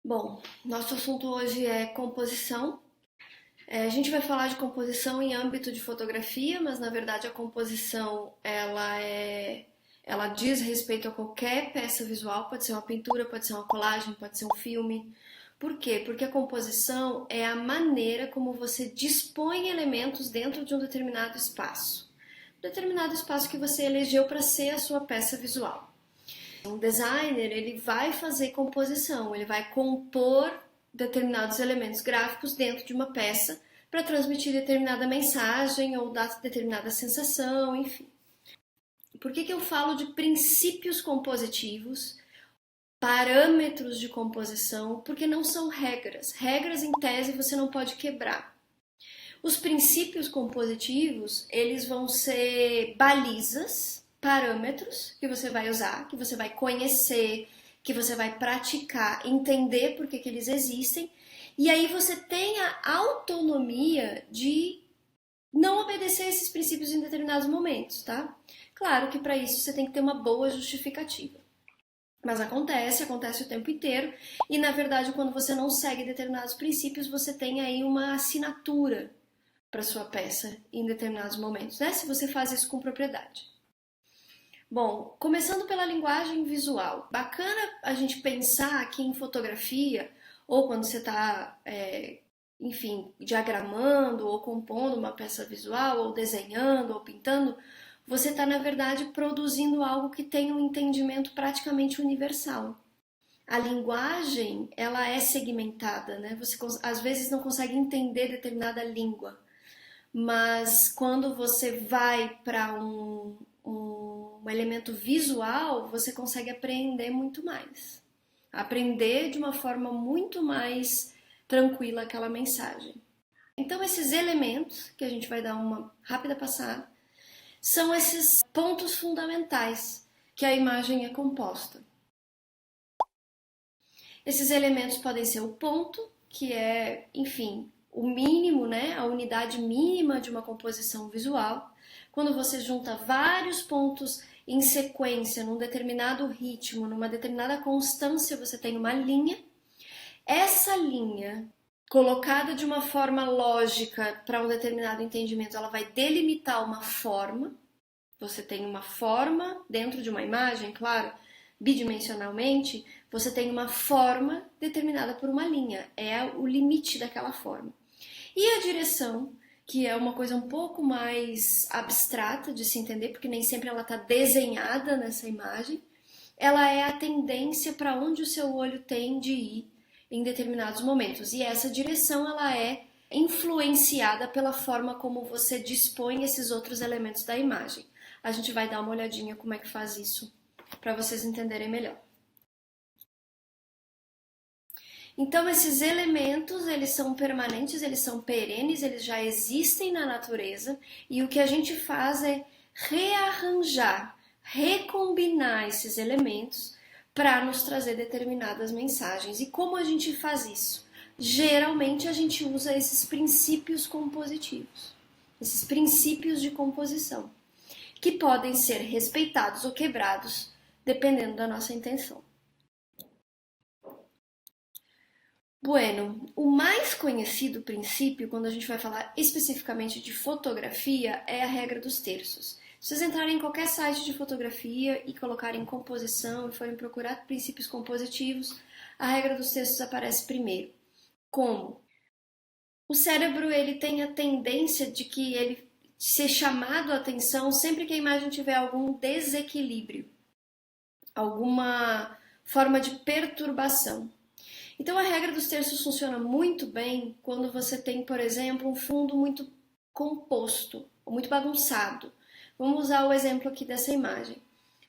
Bom, nosso assunto hoje é composição. A gente vai falar de composição em âmbito de fotografia, mas na verdade a composição ela diz respeito a qualquer peça visual, pode ser uma pintura, pode ser uma colagem, pode ser um filme. Por quê? Porque a composição é a maneira como você dispõe elementos dentro de um determinado espaço que você elegeu para ser a sua peça visual. Um designer, ele vai fazer composição, ele vai compor determinados elementos gráficos dentro de uma peça para transmitir determinada mensagem ou dar determinada sensação, enfim. Por que eu falo de princípios compositivos, parâmetros de composição? Porque não são regras. Regras, em tese, você não pode quebrar. Os princípios compositivos, eles vão ser balizas, parâmetros que você vai usar, que você vai conhecer, que você vai praticar, entender por que eles existem, e aí você tem a autonomia de não obedecer esses princípios em determinados momentos, tá? Claro que para isso você tem que ter uma boa justificativa. Mas acontece o tempo inteiro, e na verdade, quando você não segue determinados princípios, você tem aí uma assinatura para sua peça em determinados momentos, né? Se você faz isso com propriedade. Bom, começando pela linguagem visual. Bacana a gente pensar aqui em fotografia, ou quando você está, enfim, diagramando ou compondo uma peça visual, ou desenhando, ou pintando, você está, na verdade, produzindo algo que tem um entendimento praticamente universal. A linguagem, ela é segmentada, né? Você às vezes não consegue entender determinada língua, mas quando você vai para um elemento visual, você consegue aprender muito mais. Aprender de uma forma muito mais tranquila aquela mensagem. Então, esses elementos, que a gente vai dar uma rápida passada, são esses pontos fundamentais que a imagem é composta. Esses elementos podem ser o ponto, que é, enfim, o mínimo, né, a unidade mínima de uma composição visual. Quando você junta vários pontos em sequência, num determinado ritmo, numa determinada constância, você tem uma linha. Essa linha, colocada de uma forma lógica para um determinado entendimento, ela vai delimitar uma forma. Você tem uma forma dentro de uma imagem, claro, bidimensionalmente, você tem uma forma determinada por uma linha, é o limite daquela forma. E a direção, que é uma coisa um pouco mais abstrata de se entender, porque nem sempre ela está desenhada nessa imagem, ela é a tendência para onde o seu olho tem de ir em determinados momentos. E essa direção, ela é influenciada pela forma como você dispõe esses outros elementos da imagem. A gente vai dar uma olhadinha como é que faz isso para vocês entenderem melhor. Então, esses elementos, eles são permanentes, eles são perenes, eles já existem na natureza, e o que a gente faz é rearranjar, recombinar esses elementos para nos trazer determinadas mensagens. E como a gente faz isso? Geralmente a gente usa esses princípios compositivos, esses princípios de composição, que podem ser respeitados ou quebrados dependendo da nossa intenção. Bueno, o mais conhecido princípio, quando a gente vai falar especificamente de fotografia, é a regra dos terços. Se vocês entrarem em qualquer site de fotografia e colocarem composição e forem procurar princípios compositivos, a regra dos terços aparece primeiro. Como? O cérebro, ele tem a tendência de que ele ser chamado a atenção sempre que a imagem tiver algum desequilíbrio, alguma forma de perturbação. Então a regra dos terços funciona muito bem quando você tem, por exemplo, um fundo muito composto, ou muito bagunçado. Vamos usar o exemplo aqui dessa imagem.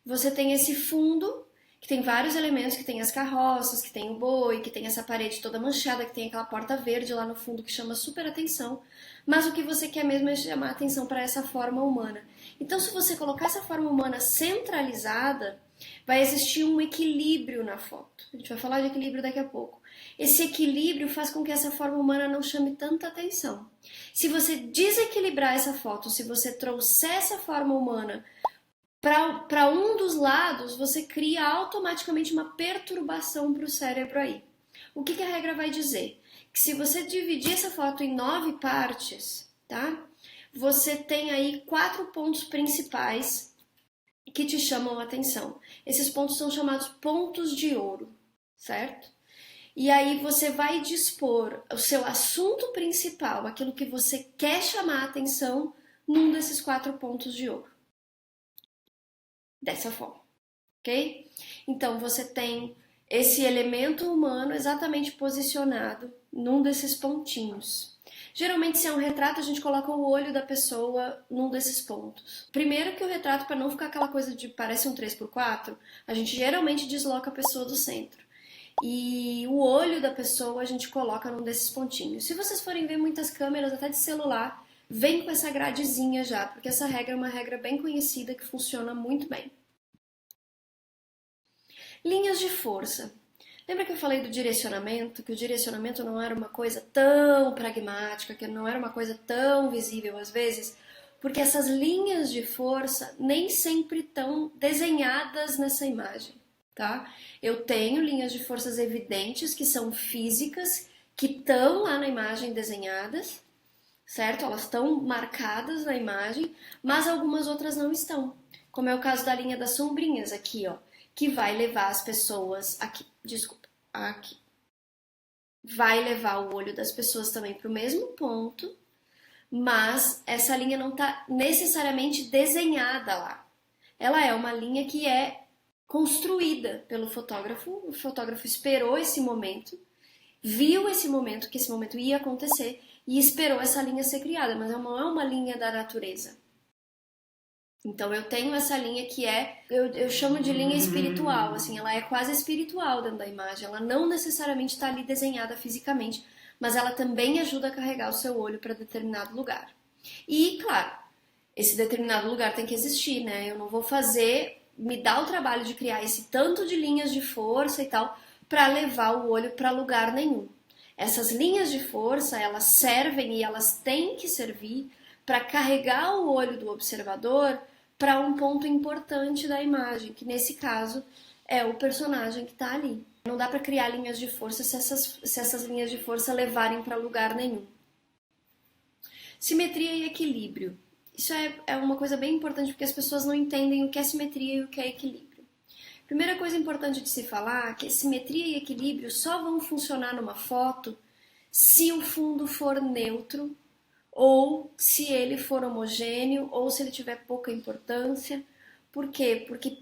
Você tem esse fundo que tem vários elementos, que tem as carroças, que tem o boi, que tem essa parede toda manchada, que tem aquela porta verde lá no fundo que chama super atenção, mas o que você quer mesmo é chamar a atenção para essa forma humana. Então, se você colocar essa forma humana centralizada, vai existir um equilíbrio na foto. A gente vai falar de equilíbrio daqui a pouco. Esse equilíbrio faz com que essa forma humana não chame tanta atenção. Se você desequilibrar essa foto, se você trouxer essa forma humana para um dos lados, você cria automaticamente uma perturbação para o cérebro aí. O que a regra vai dizer? Que se você dividir essa foto em 9 partes, tá? Você tem aí 4 pontos principais que te chamam a atenção. Esses pontos são chamados pontos de ouro, certo? E aí você vai dispor o seu assunto principal, aquilo que você quer chamar a atenção, num desses 4 pontos de ouro. Dessa forma, ok? Então você tem esse elemento humano exatamente posicionado num desses pontinhos. Geralmente, se é um retrato, a gente coloca o olho da pessoa num desses pontos. Primeiro que o retrato, para não ficar aquela coisa de parece um 3x4, a gente geralmente desloca a pessoa do centro. E o olho da pessoa a gente coloca num desses pontinhos. Se vocês forem ver muitas câmeras, até de celular, vem com essa gradezinha já, porque essa regra é uma regra bem conhecida que funciona muito bem. Linhas de força. Lembra que eu falei do direcionamento? Que o direcionamento não era uma coisa tão pragmática, que não era uma coisa tão visível às vezes? Porque essas linhas de força nem sempre estão desenhadas nessa imagem, tá? Eu tenho linhas de forças evidentes, que são físicas, que estão lá na imagem desenhadas, certo? Elas estão marcadas na imagem, mas algumas outras não estão. Como é o caso da linha das sombrinhas aqui, ó, que vai levar as pessoas aqui, aqui. Vai levar o olho das pessoas também para o mesmo ponto, mas essa linha não está necessariamente desenhada lá. Ela é uma linha que é construída pelo fotógrafo. O fotógrafo esperou esse momento, viu esse momento, que esse momento ia acontecer, e esperou essa linha ser criada, mas não é uma linha da natureza. Então eu tenho essa linha que eu chamo de linha espiritual, assim, ela é quase espiritual dentro da imagem, ela não necessariamente está ali desenhada fisicamente, mas ela também ajuda a carregar o seu olho para determinado lugar. E, claro, esse determinado lugar tem que existir, né? Eu não vou me dar o trabalho de criar esse tanto de linhas de força e tal, para levar o olho para lugar nenhum. Essas linhas de força, elas servem e elas têm que servir para carregar o olho do observador para um ponto importante da imagem, que nesse caso é o personagem que está ali. Não dá para criar linhas de força se essas linhas de força levarem para lugar nenhum. Simetria e equilíbrio. Isso é uma coisa bem importante porque as pessoas não entendem o que é simetria e o que é equilíbrio. Primeira coisa importante de se falar é que simetria e equilíbrio só vão funcionar numa foto se o fundo for neutro, ou se ele for homogêneo, ou se ele tiver pouca importância. Por quê? Porque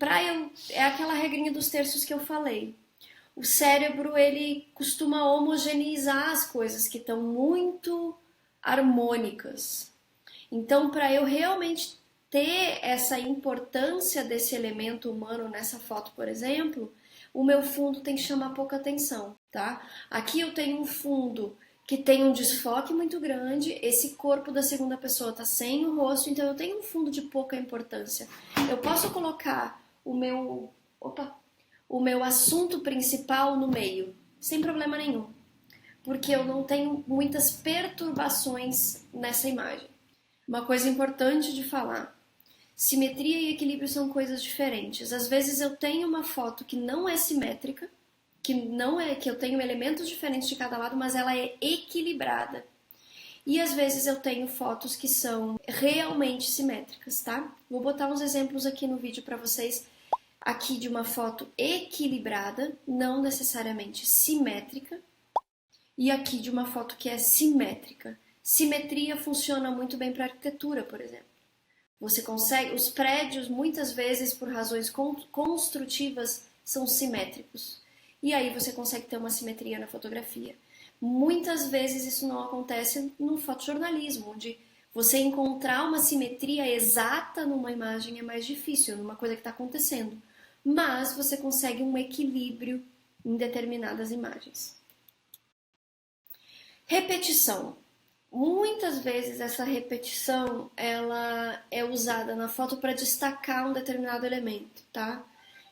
é aquela regrinha dos terços que eu falei. O cérebro, ele costuma homogeneizar as coisas que estão muito harmônicas. Então, para eu realmente ter essa importância desse elemento humano nessa foto, por exemplo, o meu fundo tem que chamar pouca atenção, tá? Aqui eu tenho um fundo que tem um desfoque muito grande, esse corpo da segunda pessoa tá sem o rosto, então eu tenho um fundo de pouca importância. Eu posso colocar o meu assunto principal no meio, sem problema nenhum, porque eu não tenho muitas perturbações nessa imagem. Uma coisa importante de falar, simetria e equilíbrio são coisas diferentes. Às vezes eu tenho uma foto que não é simétrica, que eu tenho elementos diferentes de cada lado, mas ela é equilibrada. E às vezes eu tenho fotos que são realmente simétricas, tá? Vou botar uns exemplos aqui no vídeo para vocês, aqui de uma foto equilibrada, não necessariamente simétrica, e aqui de uma foto que é simétrica. Simetria funciona muito bem para arquitetura, por exemplo. Você consegue, os prédios muitas vezes por razões construtivas são simétricos. E aí você consegue ter uma simetria na fotografia. Muitas vezes isso não acontece no fotojornalismo, onde você encontrar uma simetria exata numa imagem é mais difícil, numa coisa que está acontecendo. Mas você consegue um equilíbrio em determinadas imagens. Repetição. Muitas vezes essa repetição ela é usada na foto para destacar um determinado elemento, tá?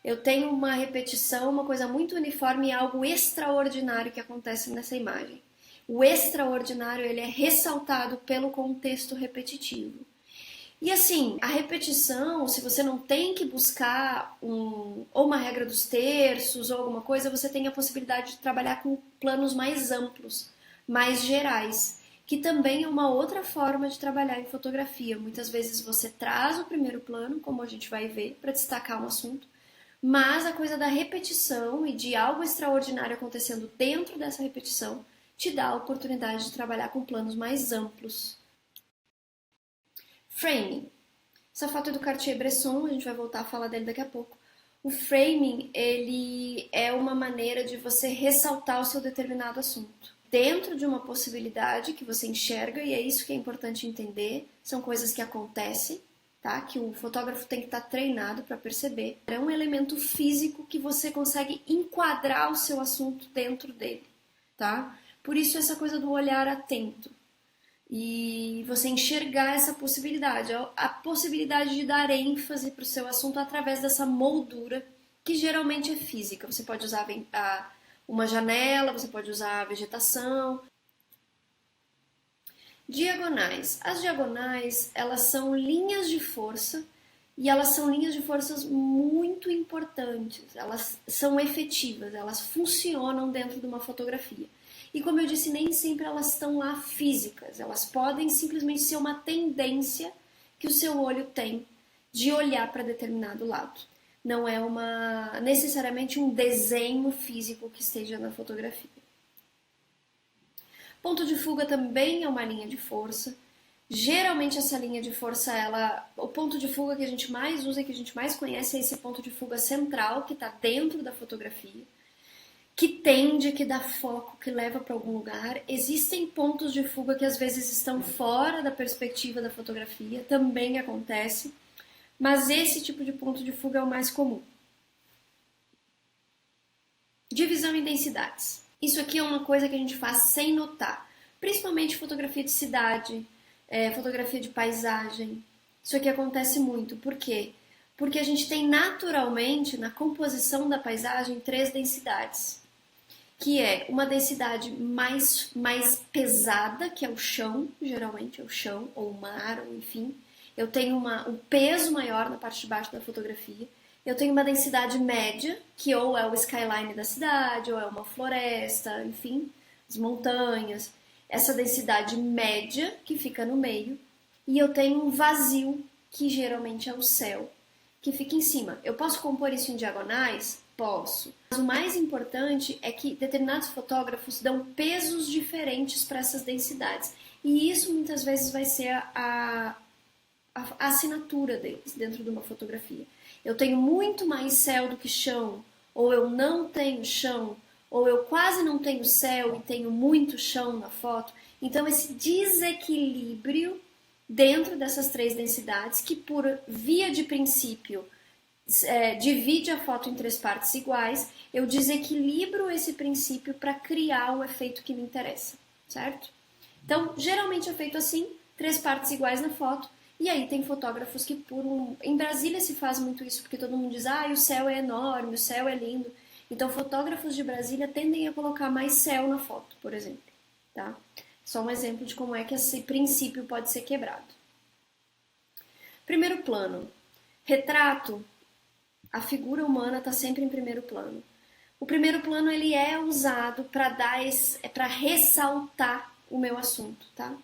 Eu tenho uma repetição, uma coisa muito uniforme e algo extraordinário que acontece nessa imagem. O extraordinário ele é ressaltado pelo contexto repetitivo. E assim, a repetição, se você não tem que buscar ou uma regra dos terços ou alguma coisa, você tem a possibilidade de trabalhar com planos mais amplos, mais gerais, que também é uma outra forma de trabalhar em fotografia. Muitas vezes você traz o primeiro plano, como a gente vai ver, para destacar um assunto, mas a coisa da repetição e de algo extraordinário acontecendo dentro dessa repetição te dá a oportunidade de trabalhar com planos mais amplos. Framing. Essa foto é do Cartier-Bresson, a gente vai voltar a falar dele daqui a pouco. O framing, ele é uma maneira de você ressaltar o seu determinado assunto. Dentro de uma possibilidade que você enxerga, e é isso que é importante entender, são coisas que acontecem, tá? Que o fotógrafo tem que estar treinado para perceber. É um elemento físico que você consegue enquadrar o seu assunto dentro dele, tá? Por isso essa coisa do olhar atento. E você enxergar essa possibilidade, a possibilidade de dar ênfase para o seu assunto através dessa moldura, que geralmente é física. Você pode usar uma janela, você pode usar a vegetação. Diagonais. As diagonais, elas são linhas de força e elas são linhas de forças muito importantes. Elas são efetivas, elas funcionam dentro de uma fotografia. E como eu disse, nem sempre elas estão lá físicas. Elas podem simplesmente ser uma tendência que o seu olho tem de olhar para determinado lado. Não é necessariamente um desenho físico que esteja na fotografia. Ponto de fuga também é uma linha de força. Geralmente essa linha de força, o ponto de fuga que a gente mais usa e que a gente mais conhece é esse ponto de fuga central que está dentro da fotografia, que tende, que dá foco, que leva para algum lugar. Existem pontos de fuga que às vezes estão fora da perspectiva da fotografia, também acontece, mas esse tipo de ponto de fuga é o mais comum. Divisão em densidades. Isso aqui é uma coisa que a gente faz sem notar, principalmente fotografia de cidade, fotografia de paisagem. Isso aqui acontece muito. Por quê? Porque a gente tem naturalmente, na composição da paisagem, 3 densidades. Que é uma densidade mais pesada, que é o chão, geralmente é o chão, ou o mar, ou enfim. Eu tenho um peso maior na parte de baixo da fotografia. Eu tenho uma densidade média, que ou é o skyline da cidade, ou é uma floresta, enfim, as montanhas. Essa densidade média, que fica no meio. E eu tenho um vazio, que geralmente é o céu, que fica em cima. Eu posso compor isso em diagonais? Posso. Mas o mais importante é que determinados fotógrafos dão pesos diferentes para essas densidades. E isso muitas vezes vai ser a assinatura deles dentro de uma fotografia. Eu tenho muito mais céu do que chão, ou eu não tenho chão, ou eu quase não tenho céu e tenho muito chão na foto. Então esse desequilíbrio dentro dessas 3 densidades, que por via de princípio divide a foto em 3 partes iguais, eu desequilibro esse princípio para criar o efeito que me interessa, certo? Então, geralmente é feito assim, 3 partes iguais na foto, e aí tem fotógrafos que em Brasília se faz muito isso, porque todo mundo diz, o céu é enorme, o céu é lindo. Então, fotógrafos de Brasília tendem a colocar mais céu na foto, por exemplo, tá? Só um exemplo de como é que esse princípio pode ser quebrado. Primeiro plano. Retrato. A figura humana está sempre em primeiro plano. O primeiro plano ele é usado para ressaltar o meu assunto, tá?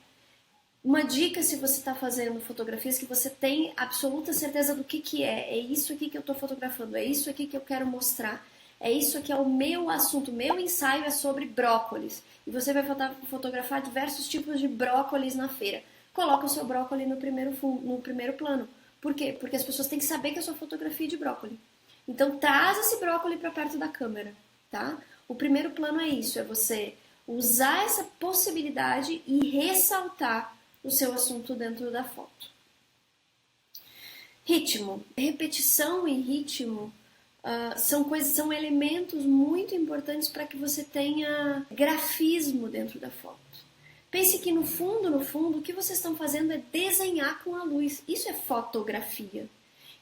Uma dica se você está fazendo fotografias que você tem absoluta certeza do que é. É isso aqui que eu estou fotografando, é isso aqui que eu quero mostrar. É isso aqui é o meu assunto, o meu ensaio é sobre brócolis. E você vai fotografar diversos tipos de brócolis na feira. Coloca o seu brócolis no primeiro plano. Por quê? Porque as pessoas têm que saber que é sua fotografia de brócolis. Então, traz esse brócolis para perto da câmera, tá? O primeiro plano é isso, é você usar essa possibilidade e ressaltar o seu assunto dentro da foto. Ritmo. Repetição e ritmo são elementos muito importantes para que você tenha grafismo dentro da foto. Pense que no fundo, o que vocês estão fazendo é desenhar com a luz. Isso é fotografia.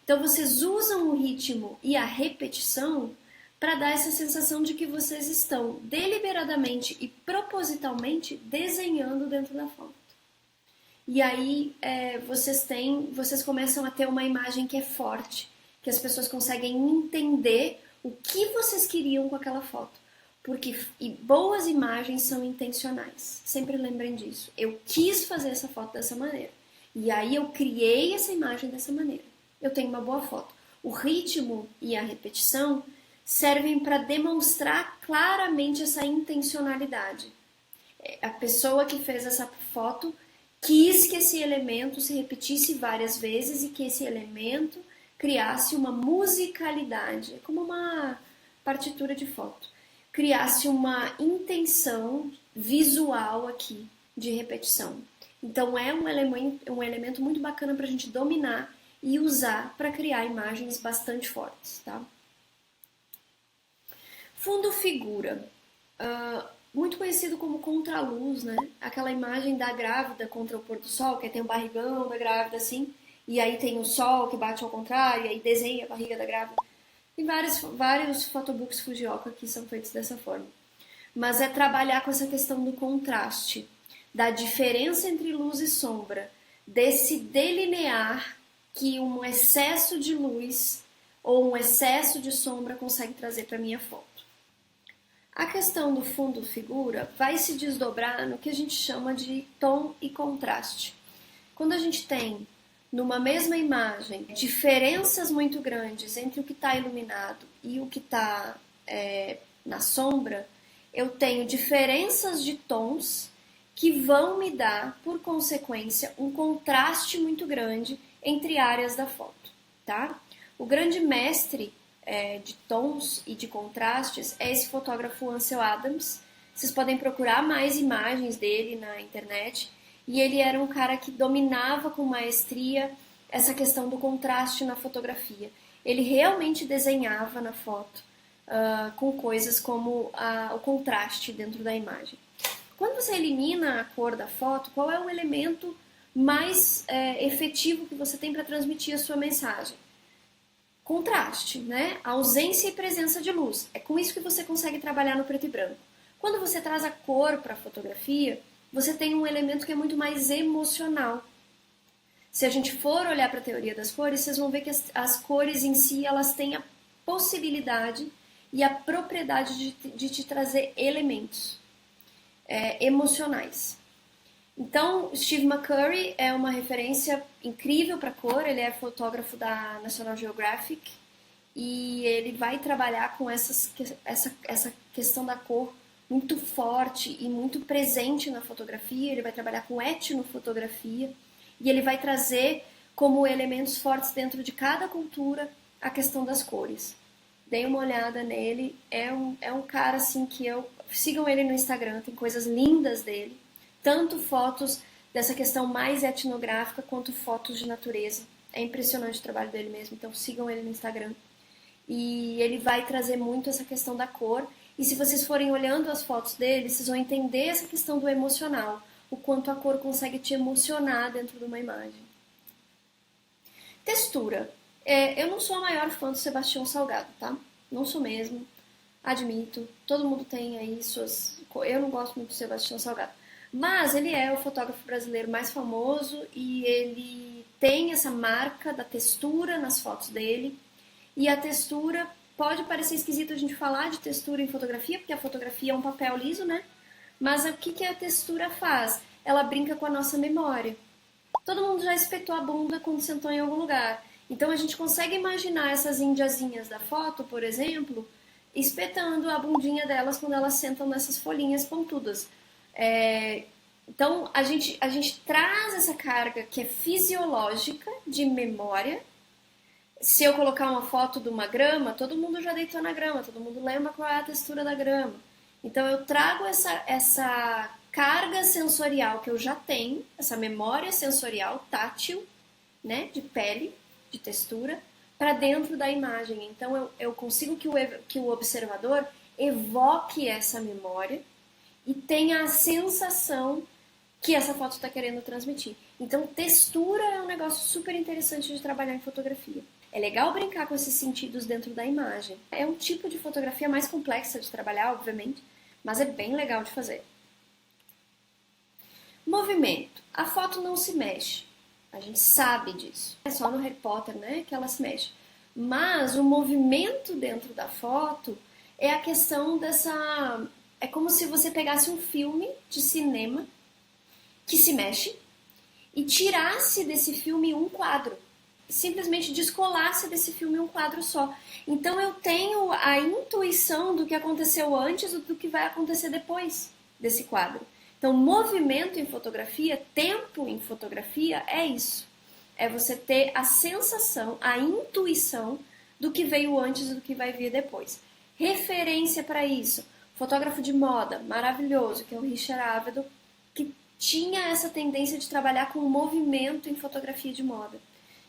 Então vocês usam o ritmo e a repetição para dar essa sensação de que vocês estão deliberadamente e propositalmente desenhando dentro da foto. e aí vocês começam a ter uma imagem que é forte, que as pessoas conseguem entender o que vocês queriam com aquela foto. Porque boas imagens são intencionais. Sempre lembrem disso. Eu quis fazer essa foto dessa maneira. E aí eu criei essa imagem dessa maneira. Eu tenho uma boa foto. O ritmo e a repetição servem para demonstrar claramente essa intencionalidade. A pessoa que fez essa foto quis que esse elemento se repetisse várias vezes e que esse elemento criasse uma musicalidade, como uma partitura de foto, criasse uma intenção visual aqui de repetição. Então é um elemento muito bacana para a gente dominar e usar para criar imagens bastante fortes, tá? Fundo figura, muito conhecido como contraluz, né? Aquela imagem da grávida contra o pôr do sol, que tem o barrigão da grávida assim, e aí tem o sol que bate ao contrário, e aí desenha a barriga da grávida. Tem vários photobooks Fujioka que são feitos dessa forma. Mas é trabalhar com essa questão do contraste, da diferença entre luz e sombra, desse delinear que um excesso de luz ou um excesso de sombra consegue trazer para minha foto. A questão do fundo figura vai se desdobrar no que a gente chama de tom e contraste. Quando a gente tem numa mesma imagem diferenças muito grandes entre o que está iluminado e o que está na sombra, eu tenho diferenças de tons que vão me dar, por consequência, um contraste muito grande entre áreas da foto, tá? O grande mestre de tons e de contrastes é esse fotógrafo Ansel Adams. Vocês podem procurar mais imagens dele na internet. E ele era um cara que dominava com maestria essa questão do contraste na fotografia. Ele realmente desenhava na foto com coisas como o contraste dentro da imagem. Quando você elimina a cor da foto, qual é o elemento mais efetivo que você tem para transmitir a sua mensagem? Contraste, né? A ausência e presença de luz. É com isso que você consegue trabalhar no preto e branco. Quando você traz a cor para a fotografia, você tem um elemento que é muito mais emocional. Se a gente for olhar para a teoria das cores, vocês vão ver que as cores em si, elas têm a possibilidade e a propriedade de te trazer elementos emocionais. Então, Steve McCurry é uma referência incrível para cor, ele é fotógrafo da National Geographic e ele vai trabalhar com essa questão da cor muito forte e muito presente na fotografia. Ele vai trabalhar com etnofotografia e ele vai trazer como elementos fortes dentro de cada cultura a questão das cores. Deem uma olhada nele, é um cara assim que sigam ele no Instagram, tem coisas lindas dele, tanto fotos dessa questão mais etnográfica quanto fotos de natureza. É impressionante o trabalho dele mesmo, então sigam ele no Instagram. E ele vai trazer muito essa questão da cor. E se vocês forem olhando as fotos dele, vocês vão entender essa questão do emocional, o quanto a cor consegue te emocionar dentro de uma imagem. Textura. Eu não sou a maior fã do Sebastião Salgado, tá? Não sou mesmo, admito. Todo mundo tem aí suas... Eu não gosto muito do Sebastião Salgado. Mas ele é o fotógrafo brasileiro mais famoso e ele tem essa marca da textura nas fotos dele. E a textura... Pode parecer esquisito a gente falar de textura em fotografia, porque a fotografia é um papel liso, né? Mas o que a textura faz? Ela brinca com a nossa memória. Todo mundo já espetou a bunda quando sentou em algum lugar. Então a gente consegue imaginar essas indiazinhas da foto, por exemplo, espetando a bundinha delas quando elas sentam nessas folhinhas pontudas. Então a gente traz essa carga que é fisiológica de memória. Se eu colocar uma foto de uma grama, todo mundo já deitou na grama, todo mundo lembra qual é a textura da grama. Então eu trago essa carga sensorial que eu já tenho, essa memória sensorial tátil, né, de pele, de textura, para dentro da imagem. Então eu consigo que o observador evoque essa memória e tenha a sensação que essa foto está querendo transmitir. Então textura é um negócio super interessante de trabalhar em fotografia. É legal brincar com esses sentidos dentro da imagem. É um tipo de fotografia mais complexa de trabalhar, obviamente, mas é bem legal de fazer. Movimento. A foto não se mexe. A gente sabe disso. É só no Harry Potter, né, que ela se mexe. Mas o movimento dentro da foto é a questão dessa... É como se você pegasse um filme de cinema que se mexe e tirasse desse filme um quadro. Simplesmente descolasse desse filme um quadro só. Então eu tenho a intuição do que aconteceu antes e do que vai acontecer depois desse quadro. Então, movimento em fotografia, tempo em fotografia é isso. É você ter a sensação, a intuição do que veio antes e do que vai vir depois. Referência para isso, fotógrafo de moda, maravilhoso, que é o Richard Avedon, que tinha essa tendência de trabalhar com o movimento em fotografia de moda,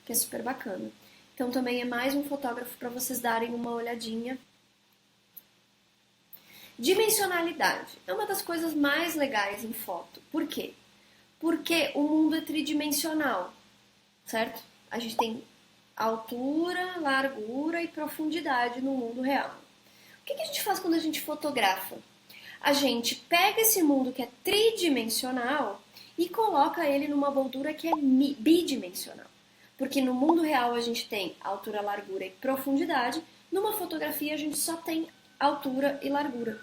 que é super bacana. Então também é mais um fotógrafo para vocês darem uma olhadinha. Dimensionalidade é uma das coisas mais legais em foto. Por quê? Porque o mundo é tridimensional, certo? A gente tem altura, largura e profundidade no mundo real. O que a gente faz quando a gente fotografa? A gente pega esse mundo que é tridimensional e coloca ele numa moldura que é bidimensional. Porque no mundo real a gente tem altura, largura e profundidade, numa fotografia a gente só tem altura e largura.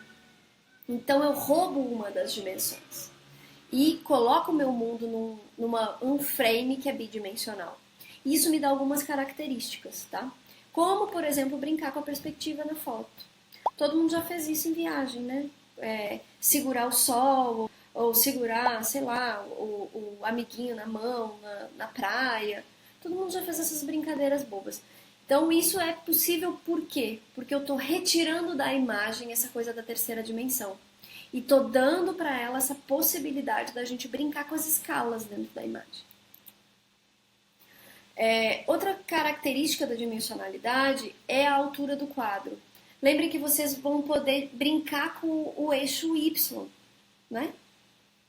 Então eu roubo uma das dimensões e coloco o meu mundo num frame que é bidimensional. E isso me dá algumas características, tá? Como, por exemplo, brincar com a perspectiva na foto. Todo mundo já fez isso em viagem, né? Segurar o sol, ou segurar, sei lá, o amiguinho na mão, na praia. Todo mundo já fez essas brincadeiras bobas. Então isso é possível por quê? Porque eu estou retirando da imagem essa coisa da terceira dimensão. E estou dando para ela essa possibilidade da gente brincar com as escalas dentro da imagem. Outra característica da dimensionalidade é a altura do quadro. Lembrem que vocês vão poder brincar com o eixo Y, né?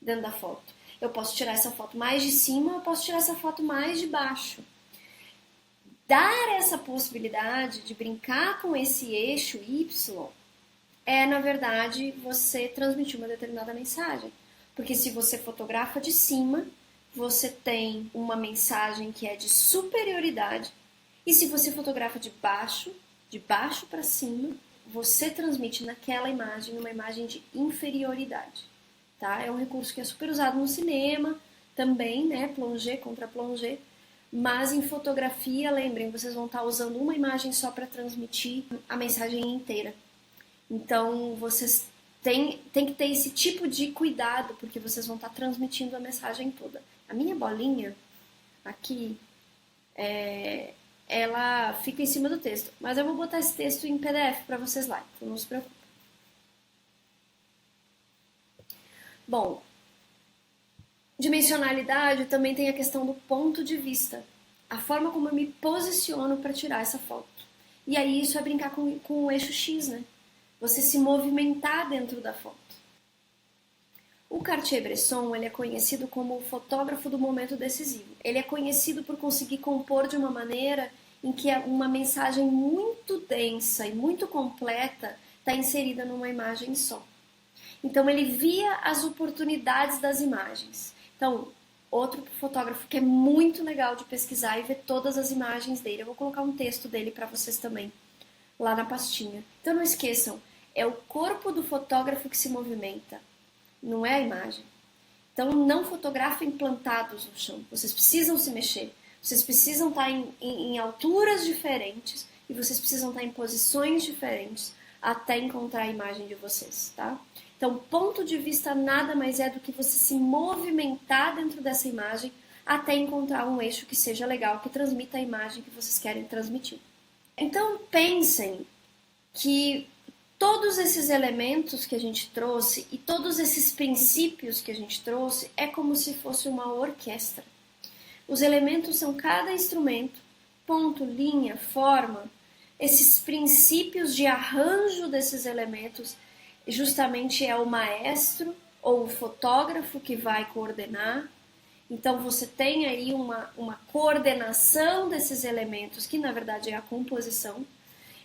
Dentro da foto. Eu posso tirar essa foto mais de cima, eu posso tirar essa foto mais de baixo. Dar essa possibilidade de brincar com esse eixo Y é, na verdade, você transmitir uma determinada mensagem. Porque se você fotografa de cima, você tem uma mensagem que é de superioridade. E se você fotografa de baixo para cima, você transmite naquela imagem uma imagem de inferioridade. Tá? É um recurso que é super usado no cinema também, né? Plongé contra plongé. Mas em fotografia, lembrem, vocês vão estar usando uma imagem só para transmitir a mensagem inteira. Então, vocês têm que ter esse tipo de cuidado, porque vocês vão estar transmitindo a mensagem toda. A minha bolinha, aqui, ela fica em cima do texto. Mas eu vou botar esse texto em PDF para vocês lá, então não se preocupe. Bom, dimensionalidade também tem a questão do ponto de vista. A forma como eu me posiciono para tirar essa foto. E aí isso é brincar com o eixo X, né? Você se movimentar dentro da foto. O Cartier-Bresson, ele é conhecido como o fotógrafo do momento decisivo. Ele é conhecido por conseguir compor de uma maneira em que uma mensagem muito densa e muito completa está inserida numa imagem só. Então ele via as oportunidades das imagens. Então, outro fotógrafo que é muito legal de pesquisar e ver todas as imagens dele. Eu vou colocar um texto dele para vocês também, lá na pastinha. Então não esqueçam, é o corpo do fotógrafo que se movimenta, não é a imagem. Então não fotografem plantados no chão, vocês precisam se mexer, vocês precisam estar em alturas diferentes e vocês precisam estar em posições diferentes até encontrar a imagem de vocês, tá? Então, ponto de vista nada mais é do que você se movimentar dentro dessa imagem até encontrar um eixo que seja legal, que transmita a imagem que vocês querem transmitir. Então, pensem que todos esses elementos que a gente trouxe e todos esses princípios que a gente trouxe é como se fosse uma orquestra. Os elementos são cada instrumento, ponto, linha, forma. Esses princípios de arranjo desses elementos justamente é o maestro ou o fotógrafo que vai coordenar. Então você tem aí uma coordenação desses elementos, que na verdade é a composição,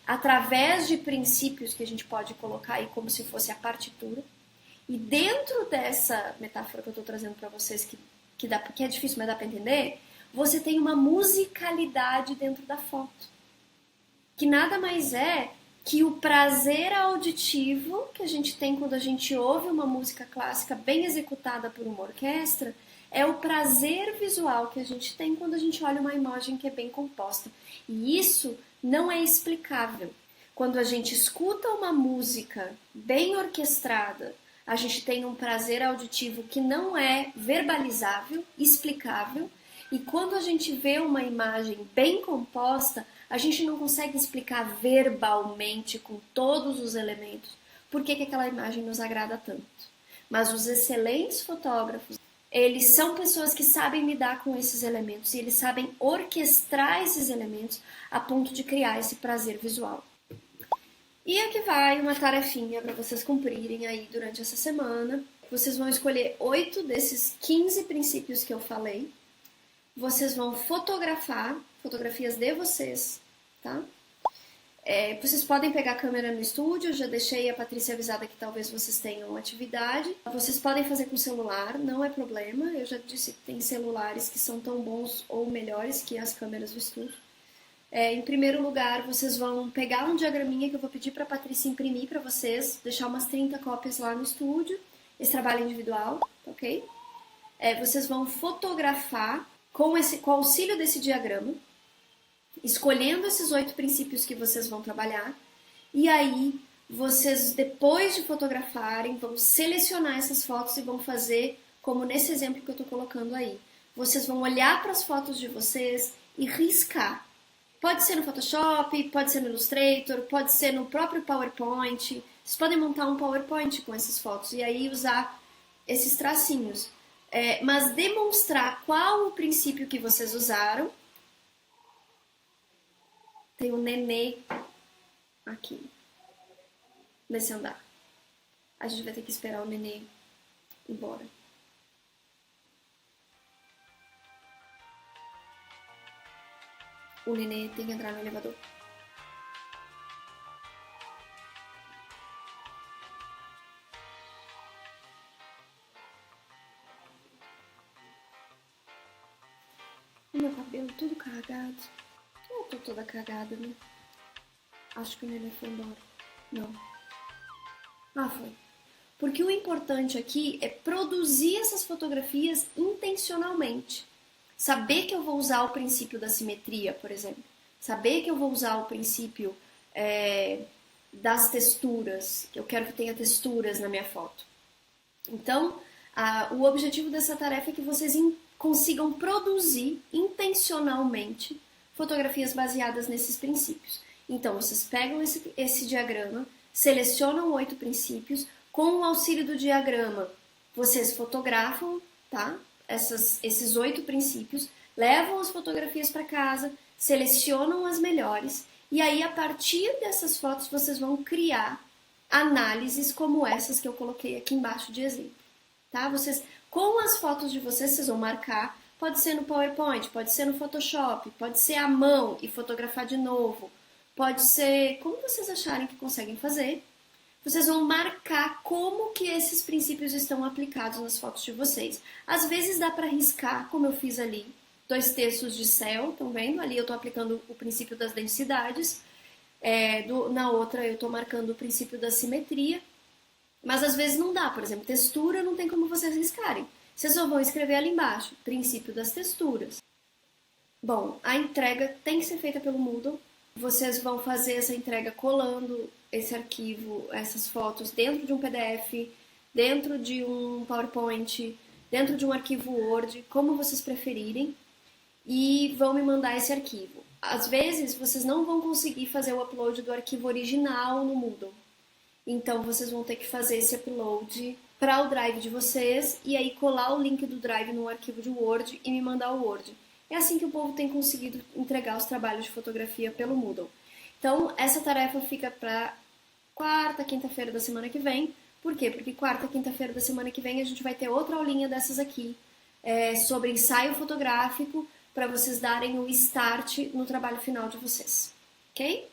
através de princípios que a gente pode colocar aí como se fosse a partitura. E dentro dessa metáfora que eu estou trazendo para vocês, que é difícil, mas dá para entender, você tem uma musicalidade dentro da foto. Que nada mais é que o prazer auditivo que a gente tem quando a gente ouve uma música clássica bem executada por uma orquestra, é o prazer visual que a gente tem quando a gente olha uma imagem que é bem composta. E isso não é explicável. Quando a gente escuta uma música bem orquestrada, a gente tem um prazer auditivo que não é verbalizável, explicável, e quando a gente vê uma imagem bem composta, a gente não consegue explicar verbalmente, com todos os elementos, por que aquela imagem nos agrada tanto. Mas os excelentes fotógrafos, eles são pessoas que sabem lidar com esses elementos e eles sabem orquestrar esses elementos a ponto de criar esse prazer visual. E aqui vai uma tarefinha para vocês cumprirem aí durante essa semana. Vocês vão escolher 8 desses 15 princípios que eu falei. Vocês vão fotografar fotografias de vocês, tá? Vocês podem pegar a câmera no estúdio, já deixei a Patrícia avisada que talvez vocês tenham atividade. Vocês podem fazer com celular, não é problema. Eu já disse que tem celulares que são tão bons ou melhores que as câmeras do estúdio. Em primeiro lugar, vocês vão pegar um diagraminha que eu vou pedir para a Patrícia imprimir para vocês, deixar umas 30 cópias lá no estúdio, esse trabalho individual, ok? Vocês vão fotografar com o auxílio desse diagrama, escolhendo esses 8 princípios que vocês vão trabalhar, e aí vocês, depois de fotografarem, vão selecionar essas fotos e vão fazer como nesse exemplo que eu estou colocando aí. Vocês vão olhar para as fotos de vocês e riscar. Pode ser no Photoshop, pode ser no Illustrator, pode ser no próprio PowerPoint. Vocês podem montar um PowerPoint com essas fotos e aí usar esses tracinhos. Mas demonstrar qual o princípio que vocês usaram. Tem um nenê aqui, nesse andar. A gente vai ter que esperar o nenê ir embora. O nenê tem que entrar no elevador. O meu cabelo tudo cagado. Eu tô toda cagada, né? Acho que o nenê foi embora. Não. Ah, foi. Porque o importante aqui é produzir essas fotografias intencionalmente. Saber que eu vou usar o princípio da simetria, por exemplo. Saber que eu vou usar o princípio das texturas. Que eu quero que tenha texturas na minha foto. Então, o objetivo dessa tarefa é que vocês consigam produzir intencionalmente fotografias baseadas nesses princípios. Então, vocês pegam esse diagrama, selecionam 8 princípios, com o auxílio do diagrama, vocês fotografam, tá? Esses 8 princípios, levam as fotografias para casa, selecionam as melhores, e aí, a partir dessas fotos, vocês vão criar análises como essas que eu coloquei aqui embaixo de exemplo, tá? Com as fotos de vocês vão marcar. Pode ser no PowerPoint, pode ser no Photoshop, pode ser à mão e fotografar de novo. Pode ser como vocês acharem que conseguem fazer. Vocês vão marcar como que esses princípios estão aplicados nas fotos de vocês. Às vezes dá para riscar, como eu fiz ali, 2 terços de céu, estão vendo? Ali eu estou aplicando o princípio das densidades. Na outra eu estou marcando o princípio da simetria. Mas às vezes não dá, por exemplo, textura não tem como vocês riscarem. Vocês só vão escrever ali embaixo, princípio das texturas. Bom, a entrega tem que ser feita pelo Moodle. Vocês vão fazer essa entrega colando esse arquivo, essas fotos, dentro de um PDF, dentro de um PowerPoint, dentro de um arquivo Word, como vocês preferirem, e vão me mandar esse arquivo. Às vezes, vocês não vão conseguir fazer o upload do arquivo original no Moodle. Então, vocês vão ter que fazer esse upload para o Drive de vocês e aí colar o link do Drive no arquivo de Word e me mandar o Word. É assim que o povo tem conseguido entregar os trabalhos de fotografia pelo Moodle. Então, essa tarefa fica para quarta, quinta-feira da semana que vem. Por quê? Porque quarta, quinta-feira da semana que vem a gente vai ter outra aulinha dessas aqui sobre ensaio fotográfico para vocês darem o start no trabalho final de vocês. Ok?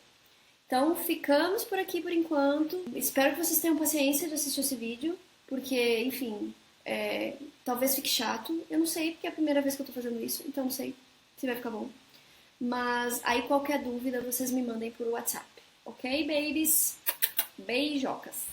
Então, ficamos por aqui por enquanto. Espero que vocês tenham paciência de assistir esse vídeo, porque, enfim, talvez fique chato. Eu não sei, porque é a primeira vez que eu tô fazendo isso, então não sei se vai ficar bom. Mas aí qualquer dúvida vocês me mandem por WhatsApp, ok, babies? Beijocas!